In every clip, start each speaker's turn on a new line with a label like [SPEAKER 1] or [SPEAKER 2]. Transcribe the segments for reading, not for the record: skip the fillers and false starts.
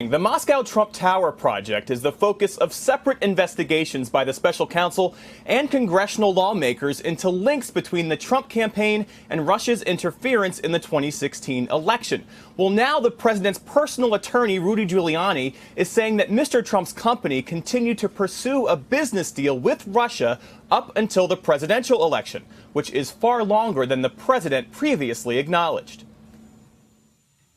[SPEAKER 1] morning. The Moscow Trump Tower project is the focus of separate investigations by the special counsel and congressional lawmakers into links between the Trump campaign and Russia's interference in the 2016 election. Well, now the president's personal attorney, Rudy Giuliani, is saying that Mr. Trump's company continued to pursue a business deal with Russia up until the presidential election, which is far longer than the president previously acknowledged.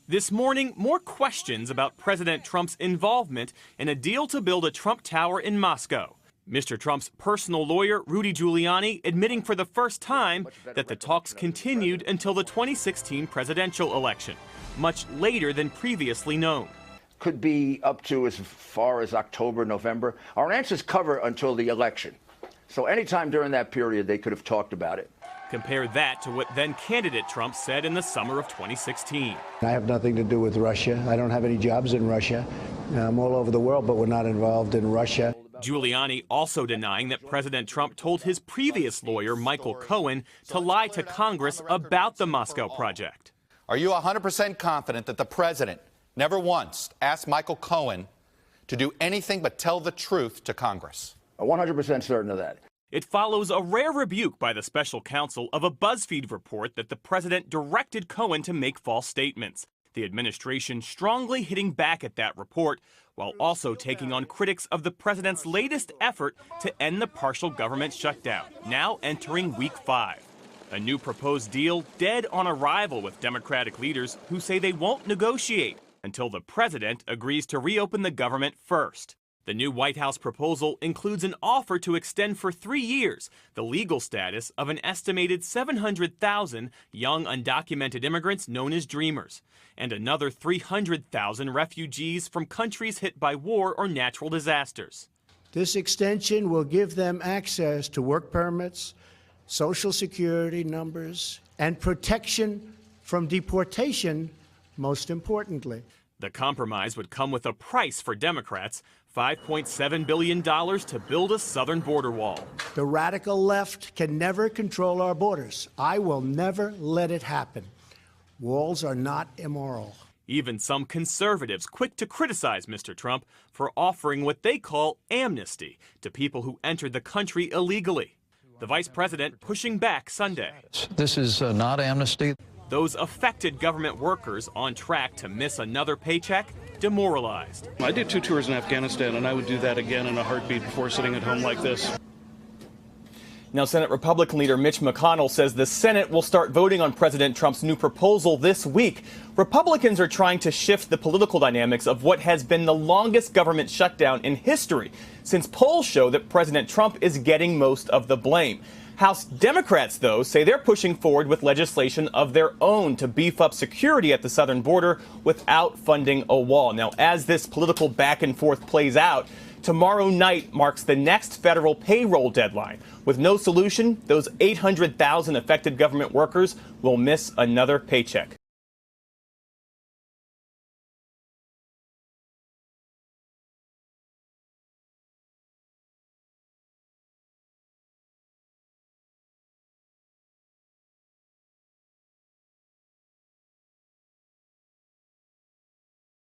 [SPEAKER 1] This morning, more questions about President Trump's involvement in a deal to build a Trump Tower in Moscow. Mr. Trump's personal lawyer, Rudy Giuliani, admitting for the first time that the talks continued until the 2016 presidential election, much later than previously known.
[SPEAKER 2] Could be up to as far as October, November. Our answers cover until the election. So anytime during that period, they could have talked about it.
[SPEAKER 1] Compare that to what then-candidate Trump said in the summer of 2016.
[SPEAKER 3] I have nothing to do with Russia. I don't have any jobs in Russia. I'm all over the world, but we're not involved in Russia.
[SPEAKER 1] Giuliani also denying that President Trump told his previous lawyer, Michael Cohen, to lie to Congress about the Moscow project.
[SPEAKER 4] Are you 100% confident that the president never once asked Michael Cohen to do anything but tell the truth to Congress?
[SPEAKER 2] I'm 100% certain of that.
[SPEAKER 1] It follows a rare rebuke by the special counsel of a BuzzFeed report that the president directed Cohen to make false statements. The administration strongly hitting back at that report, while also taking on critics of the president's latest effort to end the partial government shutdown, now entering week 5. A new proposed deal dead on arrival with Democratic leaders who say they won't negotiate until the president agrees to reopen the government first. The new White House proposal includes an offer to extend for 3 years the legal status of an estimated 700,000 young undocumented immigrants known as Dreamers, and another 300,000 refugees from countries hit by war or natural disasters.
[SPEAKER 3] This extension will give them access to work permits, Social Security numbers, and protection from deportation, most importantly.
[SPEAKER 1] The compromise would come with a price for Democrats, $5.7 billion to build a southern border wall.
[SPEAKER 3] The radical left can never control our borders. I will never let it happen. Walls are not immoral.
[SPEAKER 1] Even some conservatives quick to criticize Mr. Trump for offering what they call amnesty to people who entered the country illegally. The vice president pushing back Sunday.
[SPEAKER 5] This is not amnesty.
[SPEAKER 1] Those affected government workers on track to miss another paycheck, demoralized.
[SPEAKER 6] I did 2 tours in Afghanistan, and I would do that again in a heartbeat before sitting at home like this.
[SPEAKER 1] Now, Senate Republican leader Mitch McConnell says the Senate will start voting on President Trump's new proposal this week. Republicans are trying to shift the political dynamics of what has been the longest government shutdown in history, since polls show that President Trump is getting most of the blame. House Democrats, though, say they're pushing forward with legislation of their own to beef up security at the southern border without funding a wall. Now, as this political back and forth plays out, tomorrow night marks the next federal payroll deadline. With no solution, those 800,000 affected government workers will miss another paycheck.